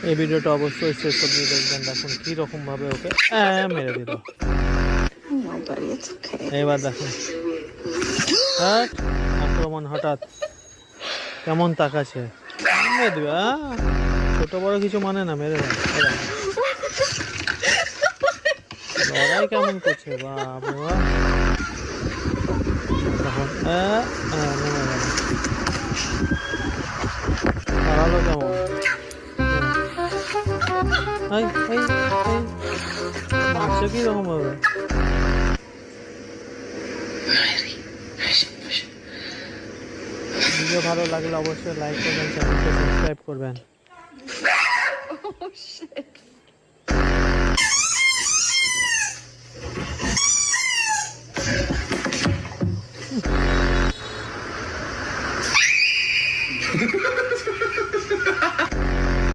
এই ভিডিওটা অবশ্যই শেষ অবধি দেখবেন, দেখুন কীরকম ভাবে ওকে মেরে দিল। এবার দেখুন আক্রমণ হঠাৎ কেমন তাকাচ্ছে, মেরে দিবে। ছোট বড় কিছু মানে না, মেরে দেয়। লড়াই কেমন করছে, বাবা দেখুন নেমে গেল, পালালো কেমন। মারছে কি রকম ভাবে। ভিডিও ভালো লাগলে অবশ্যই লাইক করবেন, চ্যানেলকে সাবস্ক্রাইব করবেন।